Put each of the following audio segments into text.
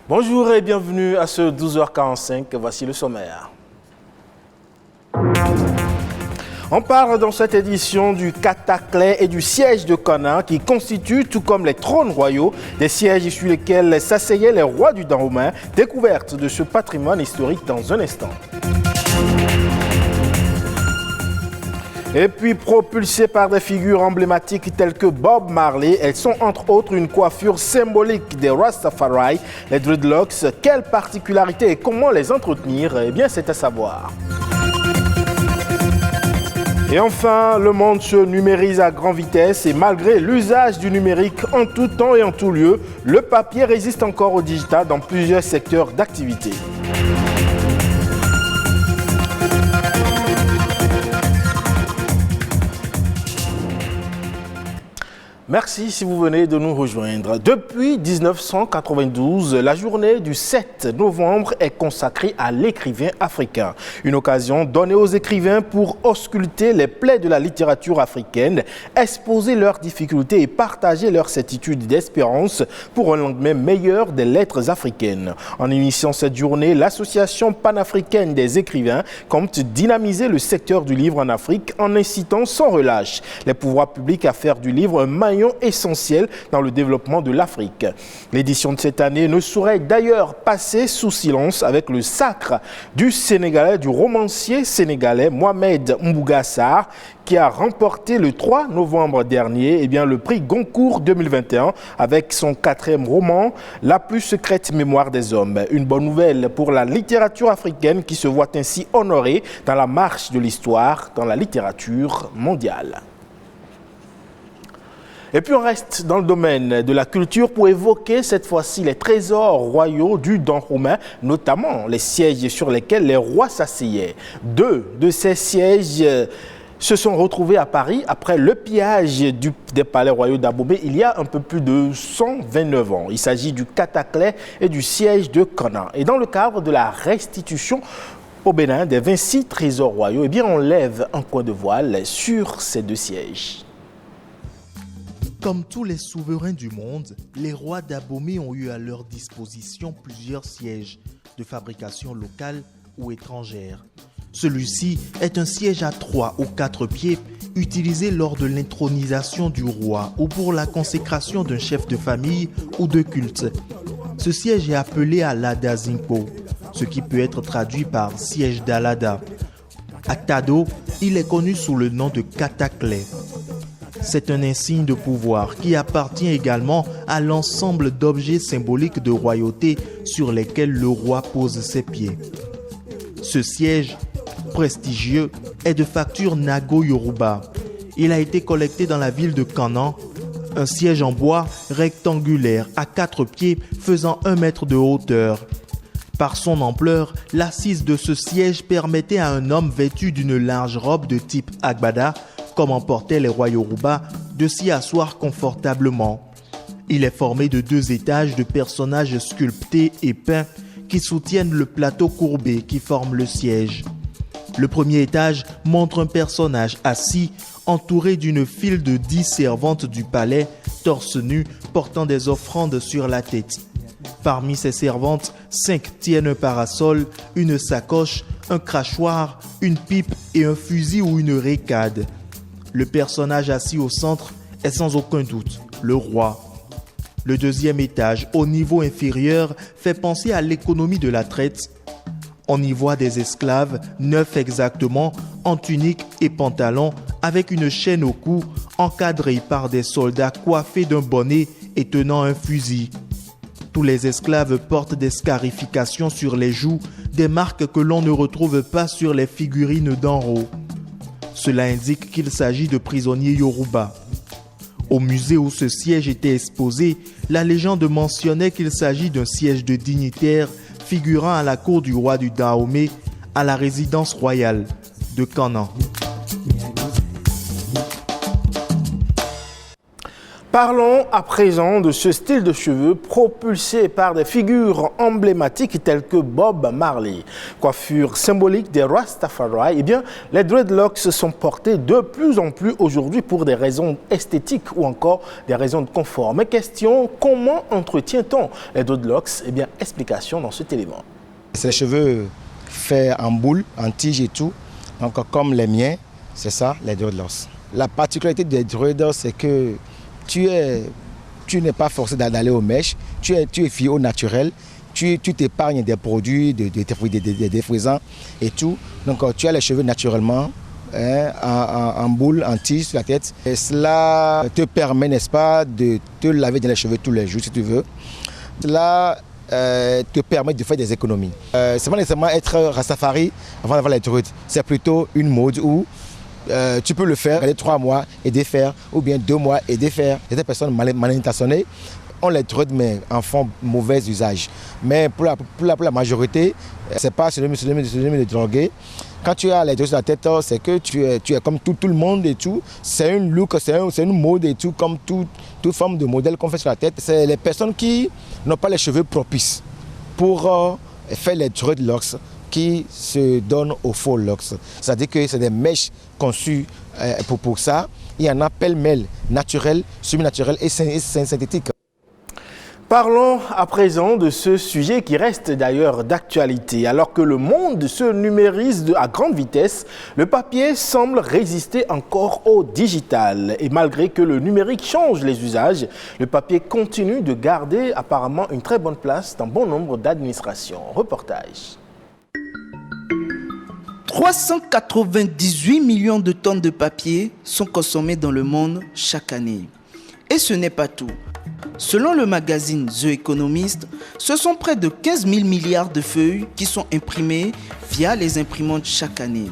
Bonjour et bienvenue à ce 12h45, voici le sommaire. On parle dans cette édition du Cataclès et du siège de Canaan qui constituent, tout comme les trônes royaux, des sièges sur lesquels s'asseyaient les rois du Dahomey. Découverte de ce patrimoine historique dans un instant. Et puis propulsées par des figures emblématiques telles que Bob Marley, elles sont entre autres une coiffure symbolique des Rastafari, les dreadlocks. Quelles particularités et comment les entretenir? Eh bien, c'est à savoir. Et enfin, le monde se numérise à grande vitesse et malgré l'usage du numérique en tout temps et en tout lieu, le papier résiste encore au digital dans plusieurs secteurs d'activité. Merci si vous venez de nous rejoindre. Depuis 1992, la journée du 7 novembre est consacrée à l'écrivain africain. Une occasion donnée aux écrivains pour ausculter les plaies de la littérature africaine, exposer leurs difficultés et partager leurs certitudes d'espérance pour un lendemain meilleur des lettres africaines. En initiant cette journée, l'Association panafricaine des écrivains compte dynamiser le secteur du livre en Afrique en incitant sans relâche les pouvoirs publics à faire du livre un maillon essentiel dans le développement de l'Afrique. L'édition de cette année ne saurait d'ailleurs passer sous silence avec le sacre du romancier sénégalais Mohamed Mbougar Sarr qui a remporté le 3 novembre dernier le prix Goncourt 2021 avec son 4e roman La plus secrète mémoire des hommes. Une bonne nouvelle pour la littérature africaine qui se voit ainsi honorée dans la marche de l'histoire dans la littérature mondiale. Et puis on reste dans le domaine de la culture pour évoquer cette fois-ci les trésors royaux du Dahomey, notamment les sièges sur lesquels les rois s'asseyaient. 2 de ces sièges se sont retrouvés à Paris après le pillage des palais royaux d'Abomey il y a un peu plus de 129 ans. Il s'agit du Cataclès et du siège de Canaan. Et dans le cadre de la restitution au Bénin des 26 trésors royaux, on lève un coin de voile sur ces 2 sièges. Comme tous les souverains du monde, les rois d'Abomey ont eu à leur disposition plusieurs sièges de fabrication locale ou étrangère. Celui-ci est un siège à 3 ou 4 pieds utilisé lors de l'intronisation du roi ou pour la consécration d'un chef de famille ou de culte. Ce siège est appelé Alada Zinko, ce qui peut être traduit par siège d'Alada. À Tado, il est connu sous le nom de Cataclès. C'est un insigne de pouvoir qui appartient également à l'ensemble d'objets symboliques de royauté sur lesquels le roi pose ses pieds. Ce siège, prestigieux, est de facture Nago-Yoruba. Il a été collecté dans la ville de Canaan, un siège en bois rectangulaire à 4 pieds faisant 1 mètre de hauteur. Par son ampleur, l'assise de ce siège permettait à un homme vêtu d'une large robe de type agbada, comme en portaient les rois Yoruba, de s'y asseoir confortablement. Il est formé de 2 étages de personnages sculptés et peints qui soutiennent le plateau courbé qui forme le siège. Le premier étage montre un personnage assis, entouré d'une file de 10 servantes du palais, torse nu, portant des offrandes sur la tête. Parmi ces servantes, 5 tiennent un parasol, une sacoche, un crachoir, une pipe et un fusil ou une récade. Le personnage assis au centre est sans aucun doute le roi. Le 2e étage, au niveau inférieur, fait penser à l'économie de la traite. On y voit des esclaves, 9 exactement, en tunique et pantalon, avec une chaîne au cou, encadrés par des soldats coiffés d'un bonnet et tenant un fusil. Tous les esclaves portent des scarifications sur les joues, des marques que l'on ne retrouve pas sur les figurines d'en haut. Cela indique qu'il s'agit de prisonniers Yoruba. Au musée où ce siège était exposé, la légende mentionnait qu'il s'agit d'un siège de dignitaires figurant à la cour du roi du Dahomey, à la résidence royale de Canaan. Parlons à présent de ce style de cheveux propulsé par des figures emblématiques telles que Bob Marley. Coiffure symbolique des Rastafari, eh bien, les dreadlocks sont portés de plus en plus aujourd'hui pour des raisons esthétiques ou encore des raisons de confort. Mais question, comment entretient-on les dreadlocks? Eh bien, explication dans cet élément. C'est les cheveux faits en boule, en tige et tout, donc comme les miens, c'est ça, les dreadlocks. La particularité des dreadlocks, c'est que tu n'es pas forcé d'aller aux mèches, tu es fié au naturel, tu t'épargnes des produits, des défrisants et tout. Donc tu as les cheveux naturellement en boule, en tige sur la tête. Et cela te permet, n'est-ce pas, de te laver dans les cheveux tous les jours si tu veux. Cela te permet de faire des économies. C'est pas nécessairement être Rastafari avant d'avoir les dreads. C'est plutôt une mode où tu peux le faire, aller 3 mois et défaire, ou bien 2 mois et défaire. Il y a des personnes mal intentionnées, on les dreads mais en font mauvais usage. Mais pour la majorité, c'est pas celui de droguer. Quand tu as les dreads sur la tête, c'est que tu es comme tout le monde et tout. C'est une look, c'est une mode et tout, comme toute forme de modèle qu'on fait sur la tête. C'est les personnes qui n'ont pas les cheveux propices pour faire les dreadlocks qui se donnent aux faux locks. C'est-à-dire que c'est des mèches conçues pour ça. Il y en a pêle-mêle, naturel, semi-naturel et synthétique. Parlons à présent de ce sujet qui reste d'ailleurs d'actualité. Alors que le monde se numérise à grande vitesse, le papier semble résister encore au digital. Et malgré que le numérique change les usages, le papier continue de garder apparemment une très bonne place dans bon nombre d'administrations. Reportage. 398 millions de tonnes de papier sont consommées dans le monde chaque année. Et ce n'est pas tout. Selon le magazine The Economist, ce sont près de 15 000 milliards de feuilles qui sont imprimées via les imprimantes chaque année.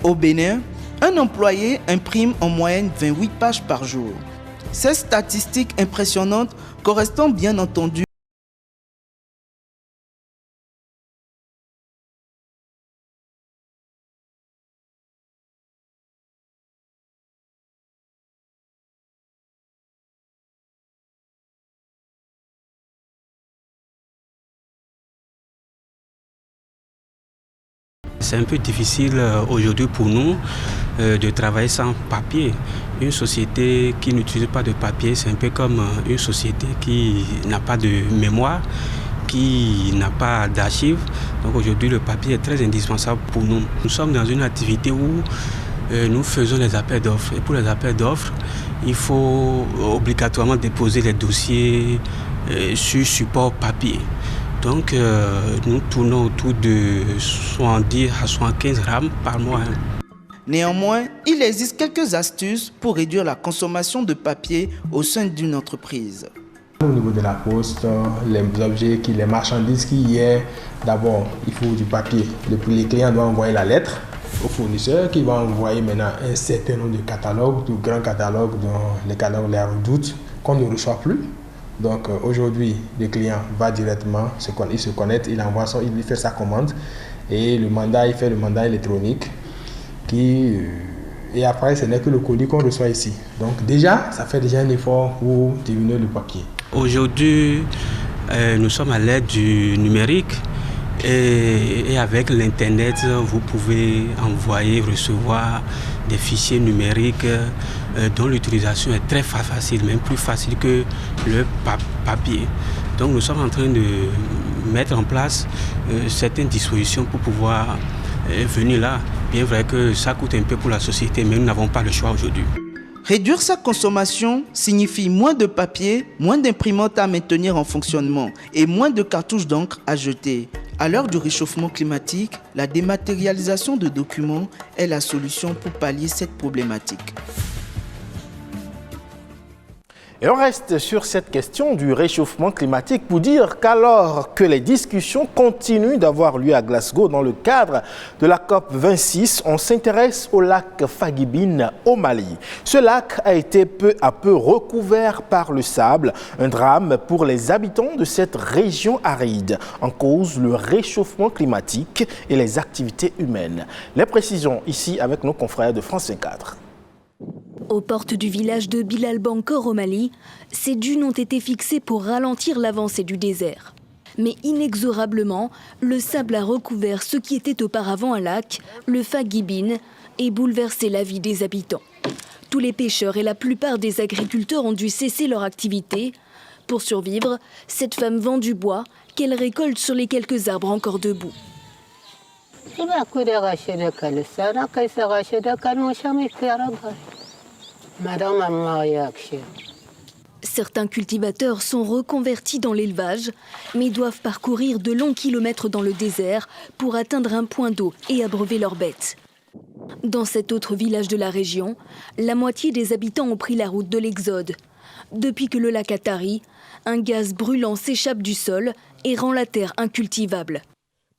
Au Bénin, un employé imprime en moyenne 28 pages par jour. Ces statistiques impressionnantes correspondent bien entendu C'est un peu difficile aujourd'hui pour nous de travailler sans papier. Une société qui n'utilise pas de papier, c'est un peu comme une société qui n'a pas de mémoire, qui n'a pas d'archives. Donc aujourd'hui, le papier est très indispensable pour nous. Nous sommes dans une activité où nous faisons les appels d'offres. Et pour les appels d'offres, il faut obligatoirement déposer les dossiers sur support papier. Donc, nous tournons autour de 70 à 75 grammes par mois. Néanmoins, il existe quelques astuces pour réduire la consommation de papier au sein d'une entreprise. Au niveau de la poste, les objets, les marchandises qu'il y a, d'abord, il faut du papier. Les clients doivent envoyer la lettre au fournisseur qui va envoyer maintenant un certain nombre de catalogues, de grands catalogues, dont les catalogues les redoutes, qu'on ne reçoit plus. Donc aujourd'hui, le client va directement, il se connecte, il fait sa commande et il fait le mandat électronique et après ce n'est que le colis qu'on reçoit ici. Donc déjà, ça fait déjà un effort pour diminuer le papier. Aujourd'hui, nous sommes à l'ère du numérique et avec l'internet, vous pouvez envoyer, recevoir des fichiers numériques dont l'utilisation est très facile, même plus facile que le papier. Donc nous sommes en train de mettre en place certaines dispositions pour pouvoir venir là. Bien vrai que ça coûte un peu pour la société, mais nous n'avons pas le choix aujourd'hui. Réduire sa consommation signifie moins de papier, moins d'imprimantes à maintenir en fonctionnement et moins de cartouches d'encre à jeter. À l'heure du réchauffement climatique, la dématérialisation de documents est la solution pour pallier cette problématique. Et on reste sur cette question du réchauffement climatique pour dire qu'alors que les discussions continuent d'avoir lieu à Glasgow dans le cadre de la COP26, on s'intéresse au lac Fagibine au Mali. Ce lac a été peu à peu recouvert par le sable, un drame pour les habitants de cette région aride. En cause, le réchauffement climatique et les activités humaines. Les précisions ici avec nos confrères de France 24. Aux portes du village de Bilal Bankor au Mali, ces dunes ont été fixées pour ralentir l'avancée du désert. Mais inexorablement, le sable a recouvert ce qui était auparavant un lac, le Fagibine, et bouleversé la vie des habitants. Tous les pêcheurs et la plupart des agriculteurs ont dû cesser leur activité. Pour survivre, cette femme vend du bois qu'elle récolte sur les quelques arbres encore debout. Certains cultivateurs sont reconvertis dans l'élevage, mais doivent parcourir de longs kilomètres dans le désert pour atteindre un point d'eau et abreuver leurs bêtes. Dans cet autre village de la région, la moitié des habitants ont pris la route de l'exode. Depuis que le lac a tari, un gaz brûlant s'échappe du sol et rend la terre incultivable.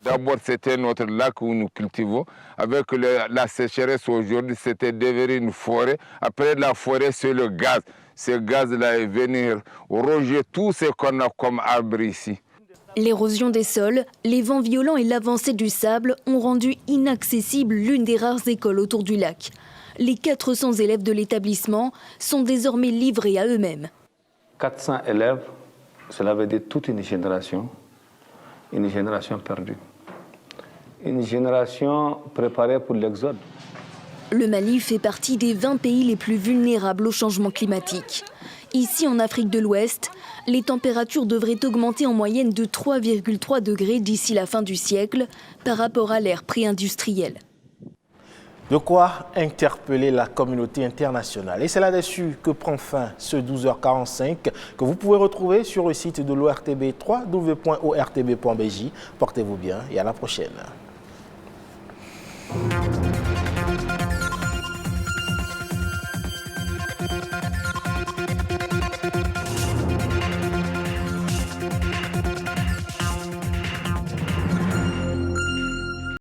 D'abord, c'était notre lac où nous cultivons. Avec la sécheresse aujourd'hui, c'était devenu une forêt. Après la forêt, c'est le gaz. Ce gaz-là est venu ronger tout ce qu'on a comme arbre ici. L'érosion des sols, les vents violents et l'avancée du sable ont rendu inaccessible l'une des rares écoles autour du lac. Les 400 élèves de l'établissement sont désormais livrés à eux-mêmes. 400 élèves, cela veut dire toute une génération perdue. Une génération préparée pour l'exode. Le Mali fait partie des 20 pays les plus vulnérables au changement climatique. Ici, en Afrique de l'Ouest, les températures devraient augmenter en moyenne de 3,3 degrés d'ici la fin du siècle par rapport à l'ère pré-industrielle. De quoi interpeller la communauté internationale. Et c'est là-dessus que prend fin ce 12h45 que vous pouvez retrouver sur le site de l'ORTB, www.ortb.bj. Portez-vous bien et à la prochaine.